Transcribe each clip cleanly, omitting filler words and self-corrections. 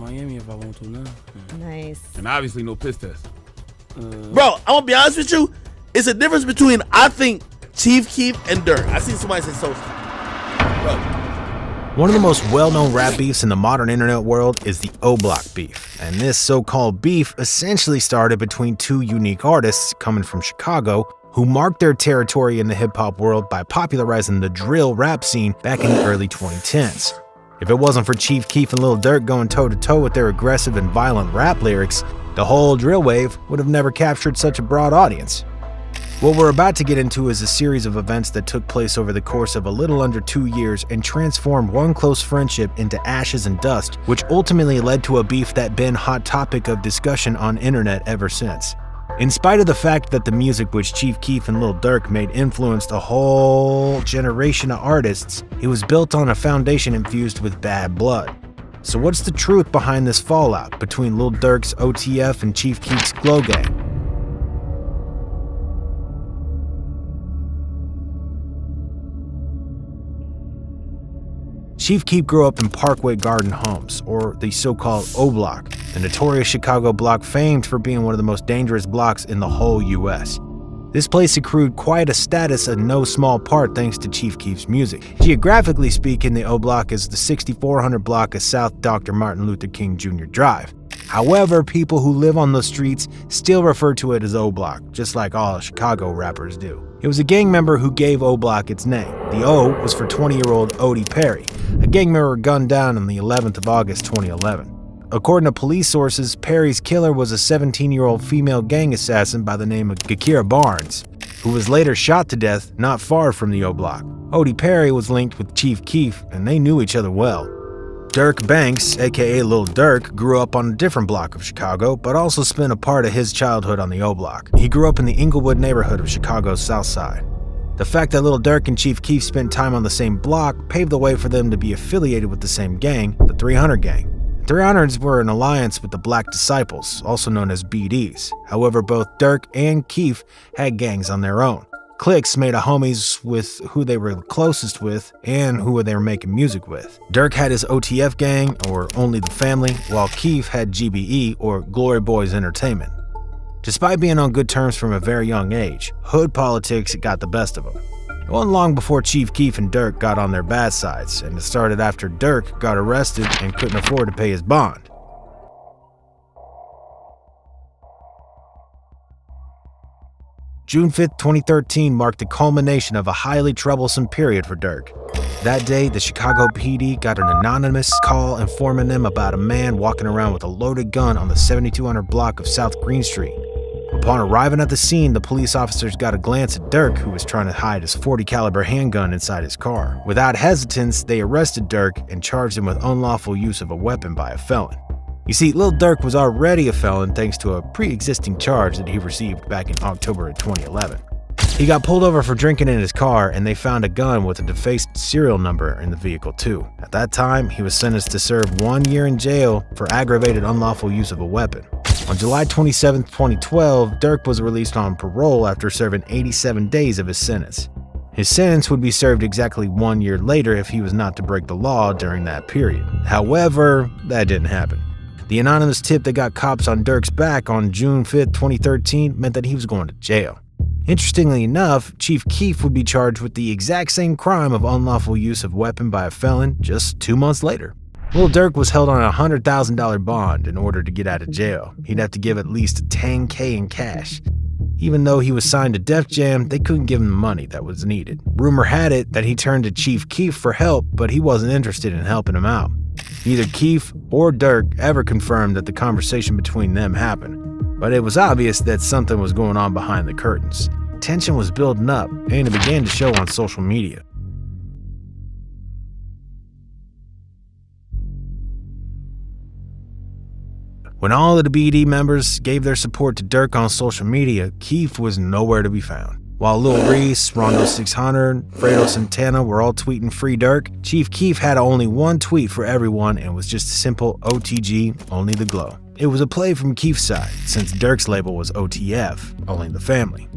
Miami if I want to now. Nice. And obviously no piss test. Bro, I'm gonna be honest with you. It's a difference between, I think, Chief Keef and Durk. I see somebody say social. Bro. One of the most well-known rap beefs in the modern internet world is the O-Block beef. And this so-called beef essentially started between two unique artists coming from Chicago who marked their territory in the hip-hop world by popularizing the drill rap scene back in the early 2010s. If it wasn't for Chief Keef and Lil Durk going toe-to-toe with their aggressive and violent rap lyrics, the whole drill wave would have never captured such a broad audience. What we're about to get into is a series of events that took place over the course of a little under 2 years and transformed one close friendship into ashes and dust, which ultimately led to a beef that's been a hot topic of discussion on internet ever since. In spite of the fact that the music which Chief Keef and Lil Durk made influenced a whole generation of artists, it was built on a foundation infused with bad blood. So what's the truth behind this fallout between Lil Durk's OTF and Chief Keef's Glow Gang? Chief Keef grew up in Parkway Garden Homes, or the so-called O-Block, a notorious Chicago block famed for being one of the most dangerous blocks in the whole US. This place accrued quite a status in no small part thanks to Chief Keef's music. Geographically speaking, the O-Block is the 6400 block of South Dr. Martin Luther King Jr. Drive. However, people who live on those streets still refer to it as O-Block, just like all Chicago rappers do. It was a gang member who gave O-Block its name. The O was for 20-year-old Odie Perry, a gang member gunned down on the 11th of August 2011. According to police sources, Perry's killer was a 17-year-old female gang assassin by the name of Gakira Barnes, who was later shot to death not far from the O-Block. Odie Perry was linked with Chief Keef, and they knew each other well. Durk Banks, aka Lil Durk, grew up on a different block of Chicago, but also spent a part of his childhood on the O-Block. He grew up in the Inglewood neighborhood of Chicago's South Side. The fact that Lil Durk and Chief Keef spent time on the same block paved the way for them to be affiliated with the same gang, the 300 Gang. The 300s were an alliance with the Black Disciples, also known as BDs. However, both Durk and Keef had gangs on their own. Cliques made of homies with who they were closest with and who they were making music with. Durk had his OTF gang, or Only the Family, while Keef had GBE, or Glory Boys Entertainment. Despite being on good terms from a very young age, hood politics got the best of them. It wasn't long before Chief Keef and Durk got on their bad sides, and it started after Durk got arrested and couldn't afford to pay his bond. June 5th, 2013 marked the culmination of a highly troublesome period for Durk. That day, the Chicago PD got an anonymous call informing them about a man walking around with a loaded gun on the 7200 block of South Green Street. Upon arriving at the scene, the police officers got a glance at Durk, who was trying to hide his .40 caliber handgun inside his car. Without hesitance, they arrested Durk and charged him with unlawful use of a weapon by a felon. You see, Lil Durk was already a felon thanks to a pre-existing charge that he received back in October of 2011. He got pulled over for drinking in his car, and they found a gun with a defaced serial number in the vehicle too. At that time, he was sentenced to serve 1 year in jail for aggravated unlawful use of a weapon. On July 27, 2012, Durk was released on parole after serving 87 days of his sentence. His sentence would be served exactly 1 year later if he was not to break the law during that period. However, that didn't happen. The anonymous tip that got cops on Durk's back on June 5, 2013 meant that he was going to jail. Interestingly enough, Chief Keef would be charged with the exact same crime of unlawful use of weapon by a felon just 2 months later. Lil Durk was held on a $100,000 bond in order to get out of jail. He'd have to give at least $10K in cash. Even though he was signed to Def Jam, they couldn't give him the money that was needed. Rumor had it that he turned to Chief Keef for help, but he wasn't interested in helping him out. Neither Keef or Durk ever confirmed that the conversation between them happened, but it was obvious that something was going on behind the curtains. Tension was building up, and it began to show on social media. When all of the BD members gave their support to Durk on social media, Keef was nowhere to be found. While Lil Reese, Rondo 600, Fredo Santana were all tweeting free Durk, Chief Keef had only one tweet for everyone and was just a simple OTG, only the glow. It was a play from Keef's side, since Durk's label was OTF, only the family.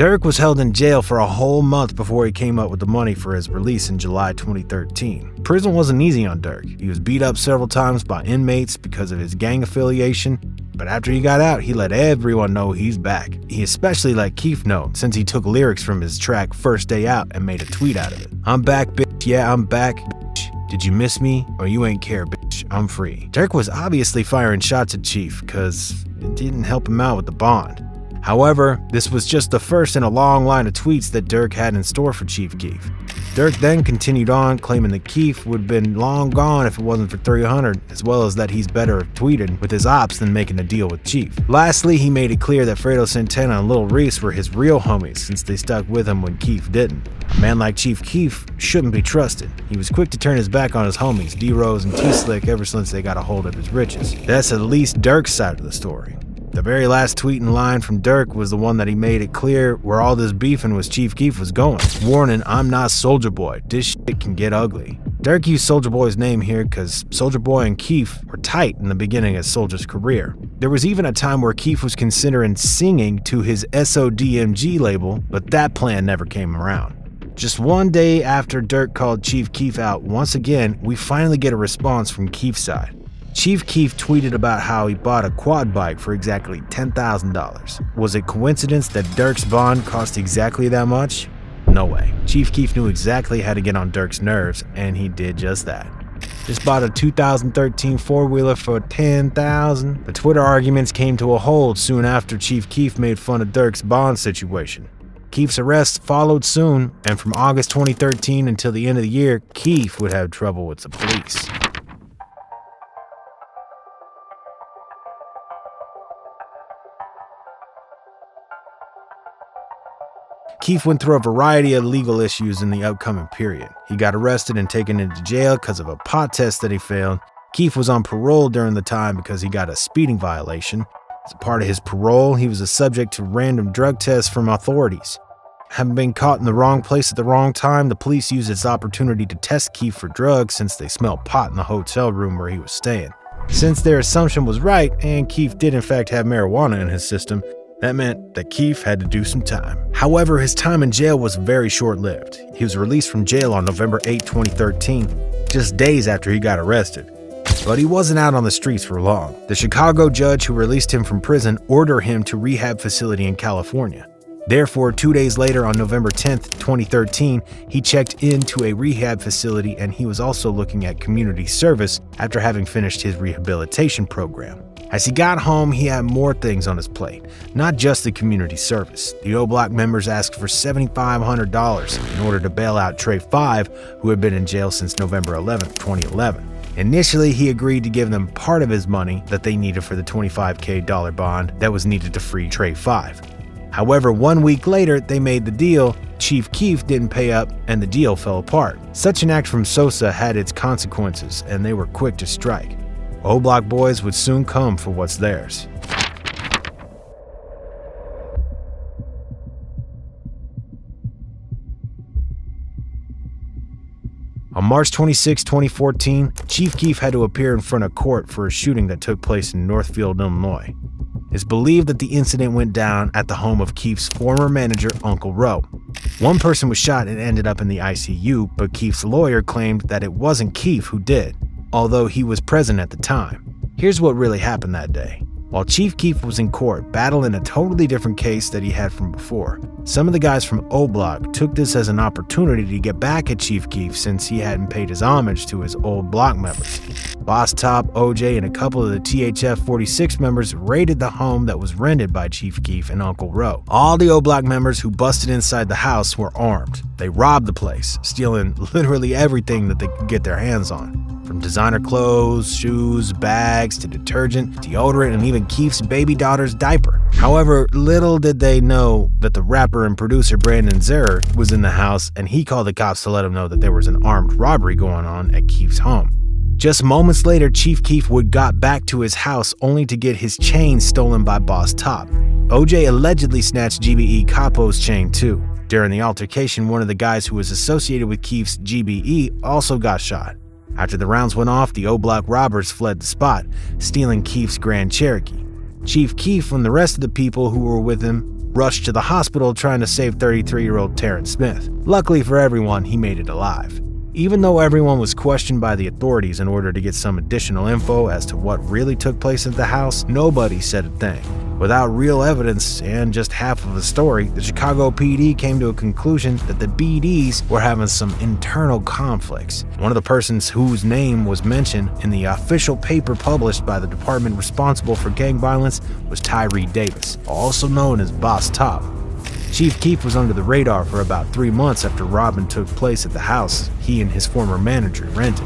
Durk was held in jail for a whole month before he came up with the money for his release in July 2013. Prison wasn't easy on Durk. He was beat up several times by inmates because of his gang affiliation, but after he got out, he let everyone know he's back. He especially let Keef know, since he took lyrics from his track First Day Out and made a tweet out of it. "I'm back, bitch, yeah, I'm back, bitch. Did you miss me? Or you ain't care, bitch, I'm free." Durk was obviously firing shots at Keef because it didn't help him out with the bond. However, this was just the first in a long line of tweets that Durk had in store for Keef. Durk then continued on, claiming that Keef would have been long gone if it wasn't for 300, as well as that he's better at tweeting with his ops than making a deal with Keef. Lastly, he made it clear that Fredo Santana and Lil Reese were his real homies since they stuck with him when Keef didn't. A man like Chief Keef shouldn't be trusted. He was quick to turn his back on his homies, D-Rose and T-Slick, ever since they got a hold of his riches. That's at least Durk's side of the story. The very last tweet in line from Durk was the one that he made it clear where all this beefing with Chief Keef was going. Warning, I'm not Soulja Boy. This shit can get ugly. Durk used Soulja Boy's name here because Soulja Boy and Keef were tight in the beginning of Soulja's career. There was even a time where Keef was considering singing to his SODMG label, but that plan never came around. Just one day after Durk called Chief Keef out once again, we finally get a response from Keef's side. Chief Keef tweeted about how he bought a quad bike for exactly $10,000. Was it coincidence that Durk's bond cost exactly that much? No way. Chief Keef knew exactly how to get on Durk's nerves, and he did just that. Just bought a 2013 four-wheeler for $10,000. The Twitter arguments came to a halt soon after Chief Keef made fun of Durk's bond situation. Keef's arrest followed soon, and from August 2013 until the end of the year, Keef would have trouble with the police. Keef went through a variety of legal issues in the upcoming period. He got arrested and taken into jail because of a pot test that he failed. Keef was on parole during the time because he got a speeding violation. As a part of his parole, he was a subject to random drug tests from authorities. Having been caught in the wrong place at the wrong time, the police used this opportunity to test Keef for drugs since they smelled pot in the hotel room where he was staying. Since their assumption was right, and Keef did in fact have marijuana in his system, that meant that Keef had to do some time. However, his time in jail was very short-lived. He was released from jail on November 8, 2013, just days after he got arrested. But he wasn't out on the streets for long. The Chicago judge who released him from prison ordered him to a rehab facility in California. Therefore, 2 days later on November 10th, 2013, he checked into a rehab facility, and he was also looking at community service after having finished his rehabilitation program. As he got home, he had more things on his plate, not just the community service. The O Block members asked for $7,500 in order to bail out Trey 5, who had been in jail since November 11, 2011. Initially, he agreed to give them part of his money that they needed for the $25,000 bond that was needed to free Trey 5. However, 1 week later, they made the deal, Chief Keef didn't pay up, and the deal fell apart. Such an act from Sosa had its consequences, and they were quick to strike. O Block boys would soon come for what's theirs. On March 26, 2014, Chief Keef had to appear in front of court for a shooting that took place in Northfield, Illinois. It's believed that the incident went down at the home of Keef's former manager, Uncle Ro. One person was shot and ended up in the ICU, but Keef's lawyer claimed that it wasn't Keef who did, although he was present at the time. Here's what really happened that day. While Chief Keef was in court battling a totally different case that he had from before, some of the guys from O Block took this as an opportunity to get back at Chief Keef since he hadn't paid his homage to his old Block members. Boss Top, OJ, and a couple of the THF 46 members raided the home that was rented by Chief Keef and Uncle Ro. All the O Block members who busted inside the house were armed. They robbed the place, stealing literally everything that they could get their hands on. From designer clothes, shoes, bags, to detergent, deodorant, and even Keef's baby daughter's diaper. However, little did they know that the rapper and producer Brandon Zerer was in the house, and he called the cops to let him know that there was an armed robbery going on at Keef's home. Just moments later, Chief Keef would got back to his house only to get his chain stolen by Boss Top. OJ allegedly snatched GBE Capo's chain too. During the altercation, one of the guys who was associated with Keef's GBE also got shot. After the rounds went off, the O Block robbers fled the spot, stealing Keef's Grand Cherokee. Chief Keef and the rest of the people who were with him rushed to the hospital trying to save 33-year-old Terrence Smith. Luckily for everyone, he made it alive. Even though everyone was questioned by the authorities in order to get some additional info as to what really took place at the house, nobody said a thing. Without real evidence and just half of the story, the Chicago PD came to a conclusion that the BDs were having some internal conflicts. One of the persons whose name was mentioned in the official paper published by the department responsible for gang violence was Tyree Davis, also known as Boss Top. Chief Keef was under the radar for about 3 months after robbing took place at the house he and his former manager rented.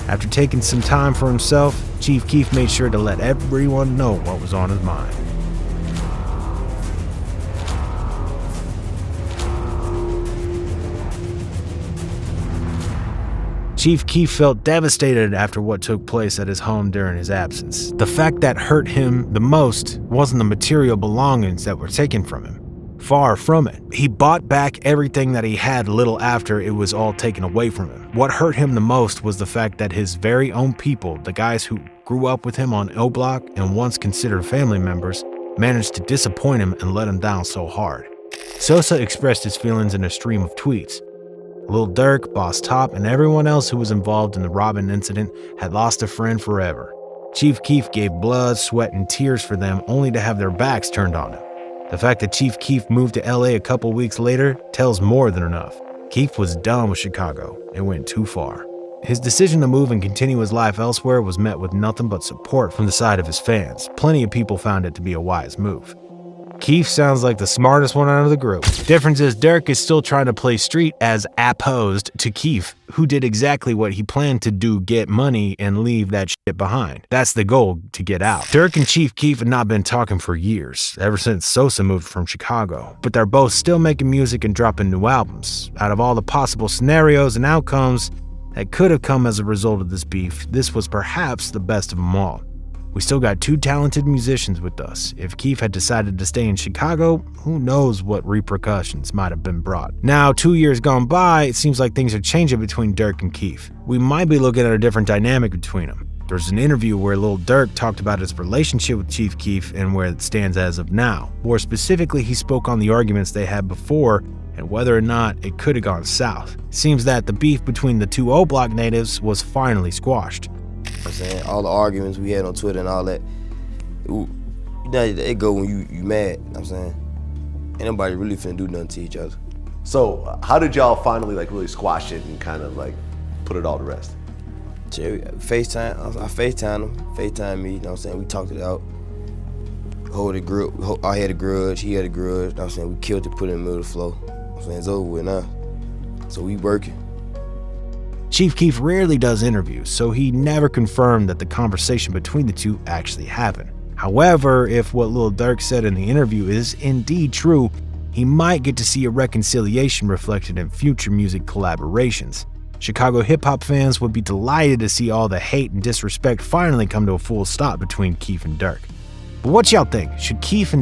After taking some time for himself, Chief Keef made sure to let everyone know what was on his mind. Chief Keef felt devastated after what took place at his home during his absence. The fact that hurt him the most wasn't the material belongings that were taken from him. Far from it. He bought back everything that he had a little after it was all taken away from him. What hurt him the most was the fact that his very own people, the guys who grew up with him on O Block and once considered family members, managed to disappoint him and let him down so hard. Sosa expressed his feelings in a stream of tweets. Lil Durk, Boss Top, and everyone else who was involved in the robbing incident had lost a friend forever. Chief Keef gave blood, sweat, and tears for them only to have their backs turned on him. The fact that Chief Keef moved to LA a couple weeks later tells more than enough. Keef was done with Chicago. It went too far. His decision to move and continue his life elsewhere was met with nothing but support from the side of his fans. Plenty of people found it to be a wise move. Keef sounds like the smartest one out of the group. Difference is Durk is still trying to play street as opposed to Keef, who did exactly what he planned to do, get money and leave that shit behind. That's the goal, to get out. Durk and Chief Keef have not been talking for years, ever since Sosa moved from Chicago, but they're both still making music and dropping new albums. Out of all the possible scenarios and outcomes that could have come as a result of this beef, this was perhaps the best of them all. We still got 2 talented musicians with us. If Keef had decided to stay in Chicago, who knows what repercussions might have been brought. Now, 2 years gone by, it seems like things are changing between Durk and Keef. We might be looking at a different dynamic between them. There's an interview where Lil Durk talked about his relationship with Chief Keef and where it stands as of now. More specifically, he spoke on the arguments they had before and whether or not it could have gone south. It seems that the beef between the 2 O Block natives was finally squashed. I'm saying all the arguments we had on Twitter and all that, it go when you mad. I'm saying ain't nobody really finna do nothing to each other. So how did y'all finally really squash it and kind of put it all to rest? FaceTime. I FaceTime him. FaceTime me. You know what I'm saying? We talked it out. I had a grudge. He had a grudge. You know what I'm saying? We killed it. Put it in the middle of the flow. You know what I'm saying? It's over with now. So we working. Chief Keef rarely does interviews, so he never confirmed that the conversation between the 2 actually happened. However, if what Lil Durk said in the interview is indeed true, he might get to see a reconciliation reflected in future music collaborations. Chicago hip-hop fans would be delighted to see all the hate and disrespect finally come to a full stop between Keef and Durk. But what y'all think? Should Keef and